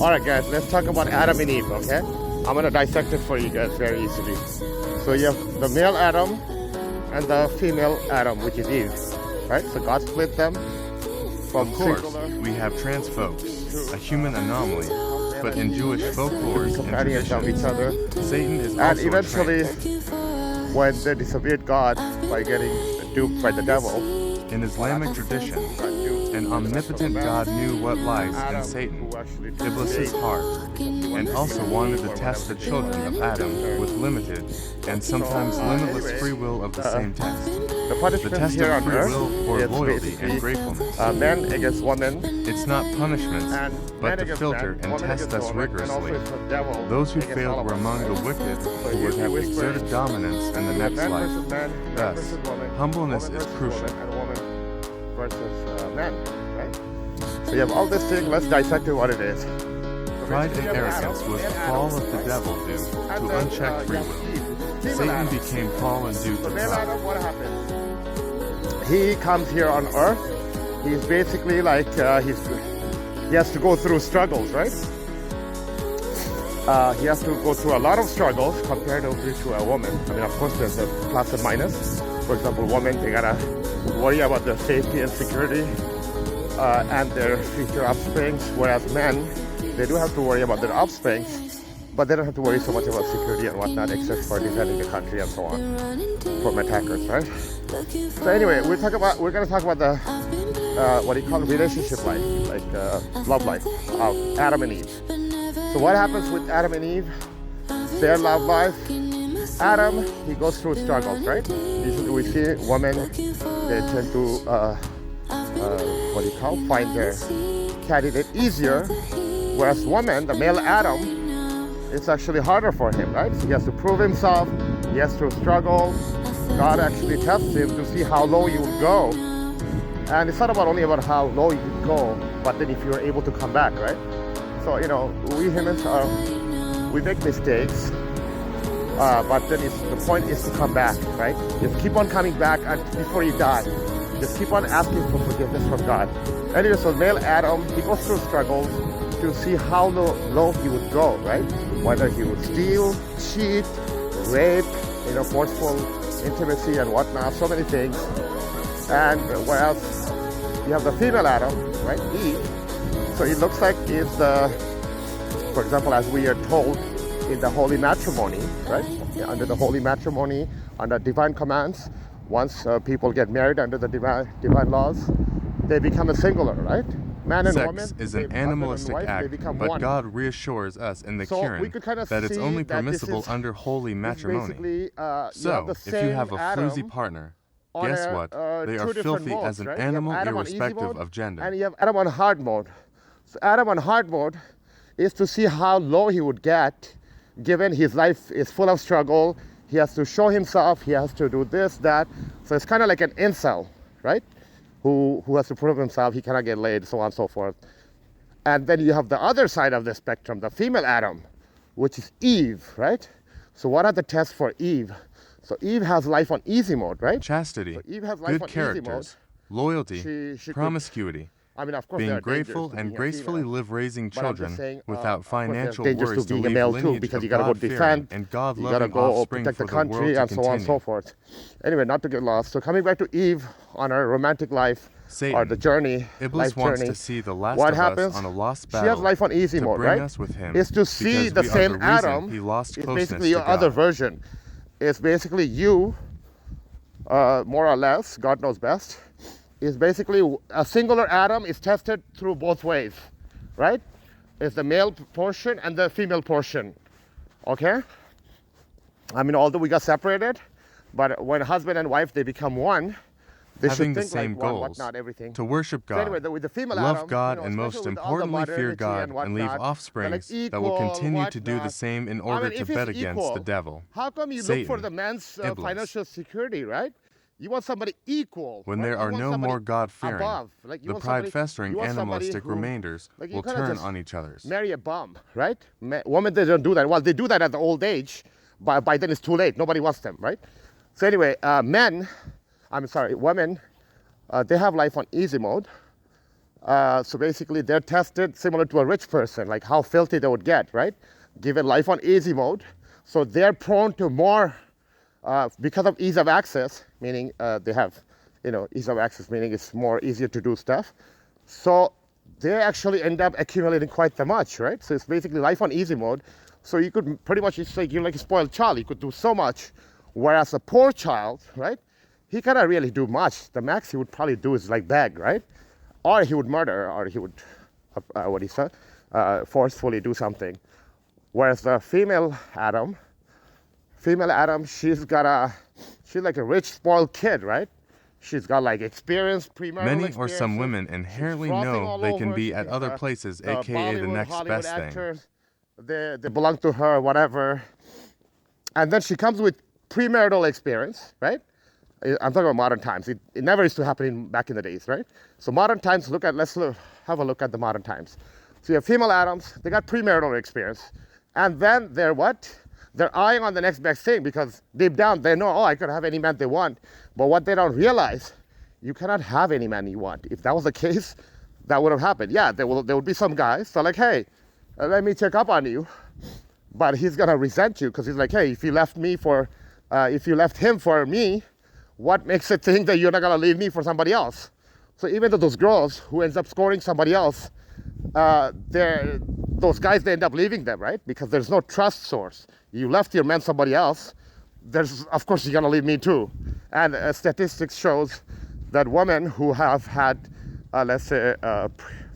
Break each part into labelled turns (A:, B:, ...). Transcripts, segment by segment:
A: Alright guys, let's talk about Adam and Eve, okay? I'm gonna dissect it for you guys very easily. So you have the male Adam and the female Adam, which is Eve, right? So God split them from
B: Of course,
A: singular.
B: we have trans folks, a human anomaly, but in Jewish folklore and
A: Companions of each other.
B: Satan is
A: And
B: also
A: eventually,
B: trans.
A: when they disobeyed God by getting duped by the devil,
B: In Islamic tradition,
A: got duped
B: an omnipotent God knew what lies in Satan, Iblis's heart, and also wanted to test the children of Adam with limited and sometimes limitless free will of the same test.
A: The
B: The
A: punishment
B: test
A: here
B: of
A: on
B: free
A: earth
B: will for
A: is
B: loyalty and
A: basically
B: gratefulness.
A: men against women,
B: It's not punishments,
A: and
B: but
A: men
B: to
A: against
B: filter
A: men,
B: and
A: women
B: test
A: against
B: us
A: women, and also
B: rigorously.
A: it's the devil
B: Those who
A: against all
B: failed
A: of
B: were
A: us,
B: among
A: right?
B: the wicked
A: So
B: who would
A: you
B: have
A: whisper,
B: exerted dominance in the next
A: man
B: life.
A: versus man, man
B: Thus,
A: versus woman,
B: humbleness
A: woman
B: is
A: versus
B: crucial.
A: woman, and woman versus man, right? So you have all this thing, let's dissect it what it is. So
B: Pride
A: basically
B: and
A: you have
B: arrogance
A: Adam,
B: was
A: male
B: the fall
A: Adam,
B: of the
A: right?
B: devil due
A: And
B: to
A: then,
B: unchecked
A: you
B: free
A: have
B: will.
A: Eve, female
B: Satan
A: Adam.
B: became fallen due
A: So
B: to
A: male
B: pride.
A: Adam, what happens? He comes here on earth. He's basically like he has to go through struggles, right? He has to go through a lot of struggles comparatively to a woman. I mean, of course, there's a plus and minus. For example, women, they gotta worry about their safety and security and their future offsprings, whereas men, they do have to worry about their offsprings, but they don't have to worry so much about security and whatnot, except for defending the country and so on from attackers, right? So anyway, we're gonna talk about the what do you call it, relationship life, like love life of Adam and Eve. So what happens with Adam and Eve? Their love life. Adam, he goes through struggles, right? Usually we see women, they tend to what do you call, find their candidate easier, whereas women, the male Adam, it's actually harder for him, right? So he has to prove himself, he has to struggle. God actually tests him to see how low you will go. And it's not only about how low you can go, but then if you're able to come back, right? So, you know, we humans we make mistakes, but then the point is to come back, right? Just keep on coming back before you die. Just keep on asking for forgiveness from God. Anyway, so male Adam, he goes through struggles to see how low he would go, right? Whether he would steal, cheat, rape, you know, forceful intimacy and whatnot, so many things. And whereas you have the female Adam, right, Eve, so it looks like it's for example, as we are told in the holy matrimony, right, under the holy matrimony, under divine commands, once people get married under the divine laws, they become a singular, right? Man and woman,
B: Sex is an animalistic act, but
A: one.
B: God reassures us in the
A: So we
B: Quran
A: could kind of
B: that it's
A: see
B: only
A: that this
B: permissible
A: is-
B: under holy matrimony.
A: Basically,
B: So, if you have a floozy
A: Adam
B: partner,
A: on
B: guess what? They
A: two
B: are
A: different
B: filthy
A: modes,
B: as an
A: right? You have
B: animal
A: Adam on easy
B: irrespective
A: mode,
B: of gender.
A: and you have Adam on hard mode. So Adam on hard mode is to see how low he would get, given his life is full of struggle. He has to show himself. He has to do this, that. So it's kind of like an incel, right? Who has to prove himself. He cannot get laid, so on and so forth. And then you have the other side of the spectrum, the female Adam, which is Eve, right? So what are the tests for Eve? So Eve has life on easy mode, right?
B: Chastity,
A: So Eve has life
B: good
A: on easy
B: characters, loyalty,
A: She could-
B: promiscuity,
A: I mean, of course, there
B: being
A: are dangers
B: grateful
A: to
B: and
A: being a
B: gracefully
A: female.
B: live raising
A: But I'm just
B: children
A: saying,
B: without
A: of course, there's
B: financial
A: dangers
B: worries
A: to
B: to
A: being a
B: leave
A: male too,
B: lineage
A: because
B: of
A: you gotta go
B: God-fearing
A: defend,
B: and
A: you gotta
B: God-loving
A: go
B: offspring
A: protect
B: for
A: the
B: the world
A: country,
B: to
A: and so on and so
B: continue.
A: forth. Anyway, not to get lost. So coming back to Eve on our romantic life, or
B: Satan,
A: the journey,
B: Iblis
A: life
B: wants
A: journey.
B: to see the last
A: What
B: of
A: happens?
B: us on a lost
A: She
B: battle
A: has life on easy
B: to
A: mode,
B: bring
A: right?
B: us with him,
A: Is to see
B: because
A: the
B: we are
A: same
B: reason
A: Adam.
B: he lost
A: Is
B: closeness
A: basically
B: to
A: your other
B: God.
A: version. It's basically you, more or less. God knows best. Is basically a singular Adam is tested through both ways, right? It's the male portion and the female portion. Okay? I mean, although we got separated, but when husband and wife, they become one, they
B: Having
A: should
B: the
A: think
B: same
A: like one,
B: goals,
A: whatnot, everything.
B: to worship
A: So
B: God,
A: anyway, with the female
B: love
A: Adam,
B: God,
A: you know,
B: and most
A: especially with all the
B: importantly, fear
A: modernity
B: God, and leave
A: whatnot,
B: offsprings
A: they're like
B: that will
A: equal,
B: continue to do the
A: whatnot.
B: same in
A: I
B: order
A: mean,
B: to
A: if it's
B: bet against
A: equal,
B: the devil.
A: how come you look
B: Satan,
A: for the man's
B: Iblis.
A: financial security, right? You want somebody equal.
B: When
A: right?
B: there
A: You
B: are
A: want
B: no
A: somebody
B: more God-fearing,
A: above. Like, you
B: the
A: want somebody-
B: pride-festering
A: you want somebody
B: animalistic
A: who-
B: remainders
A: like, you
B: will
A: kinda
B: turn
A: just
B: on each other's.
A: Marry a bum, right? Women, they don't do that. Well, they do that at the old age, but by then it's too late. Nobody wants them, right? So anyway, women, they have life on easy mode. So basically, they're tested similar to a rich person, like how filthy they would get, right? Given life on easy mode. So they're prone to more, because of ease of access, meaning they have, ease of access, meaning it's more easier to do stuff. So they actually end up accumulating quite that much, right? So it's basically life on easy mode. So you could pretty much say you're like a spoiled child. You could do so much. Whereas a poor child, right? He cannot really do much. The max he would probably do is like beg, right? Or he would murder, or he would, forcefully do something. Whereas the female Adam, she's like a rich, spoiled kid, right? She's got like experience, premarital
B: Many
A: experience.
B: or some women inherently know they can be at other places, aka the next
A: Hollywood
B: best
A: actors, thing. They belong to her, whatever. And then she comes with premarital experience, right? I'm talking about modern times. It never used to happen back in the days, right? So modern times, have a look at the modern times. So you have female Adams, they got premarital experience. And then they're what? They're eyeing on the next best thing because deep down they know, I could have any man they want. But what they don't realize, you cannot have any man you want. If that was the case, that would have happened. Yeah, there would be some guys. So like, hey, let me check up on you. But he's gonna resent you because he's like, hey, if you left him for me, what makes it think that you're not gonna leave me for somebody else? So even though those girls who ends up scoring somebody else, those guys, they end up leaving them, right? Because there's no trust source. You left your man somebody else, of course you're gonna leave me too. And statistics shows that women who have had, let's say,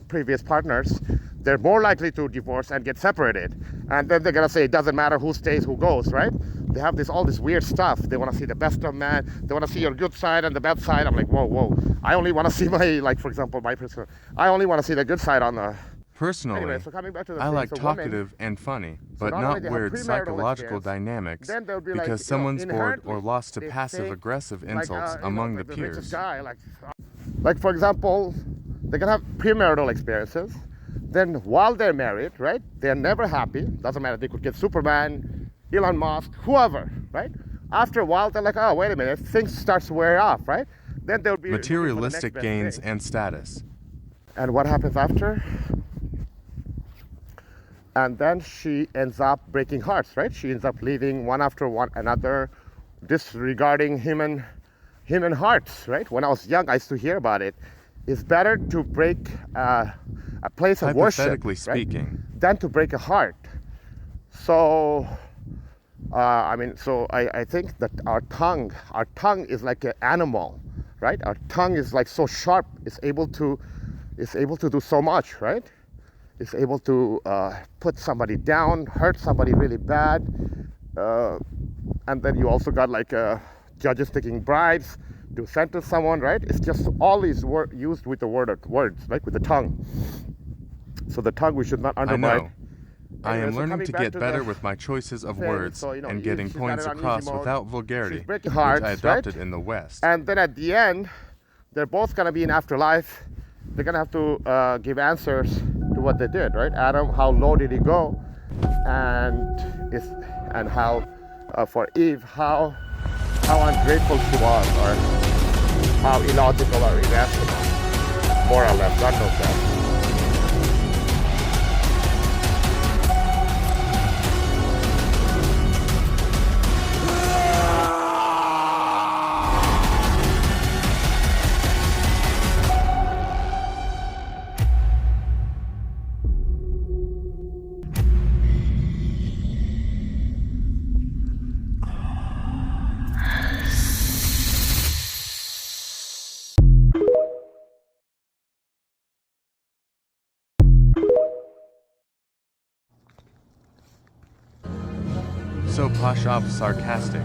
A: previous partners, they're more likely to divorce and get separated. And then they're gonna say it doesn't matter who stays, who goes, right? They have all this weird stuff. They wanna see the best of man. They wanna see your good side and the bad side. I'm like, whoa. I only wanna see I only wanna see the good side on the...
B: Personally,
A: anyway, so coming back to the
B: I
A: thing,
B: like
A: so
B: talkative and funny, but not weird psychological dynamics,
A: then they'll be
B: because someone's bored or
A: inherently,
B: lost to
A: they
B: passive-aggressive
A: like,
B: insults among the
A: the
B: peers.
A: richest guy, like for example, they can have premarital experiences. Then while they're married, right, they're never happy. Doesn't matter, they could get Superman, Elon Musk, whoever, right? After a while, they're like, oh, wait a minute, things start to wear off, right? Then they'll be
B: materialistic gains and status.
A: And what happens after? And then she ends up breaking hearts, right? She ends up leaving one after one another, disregarding human hearts, right? When I was young, I used to hear about it. It's better to break a place of worship,
B: hypothetically speaking,
A: right, than to break a heart. So, I think that our tongue is like an animal, right? Our tongue is like so sharp, it's able to do so much, right? It's able to put somebody down, hurt somebody really bad, and then you also got like judges taking bribes to sentence someone, right? It's just all these used with the words, like with the tongue. So the tongue we should not undermine.
B: I am learning to get better with my choices of words and getting points across without vulgarity, which I adopted in the West.
A: And then at the end, they're both gonna be in afterlife. They're gonna have to give answers to what they did, right? Adam, how low did he go? And how for Eve, how ungrateful she was, or how illogical or irrational, more or less. God knows that.
B: So Pashav sarcastic.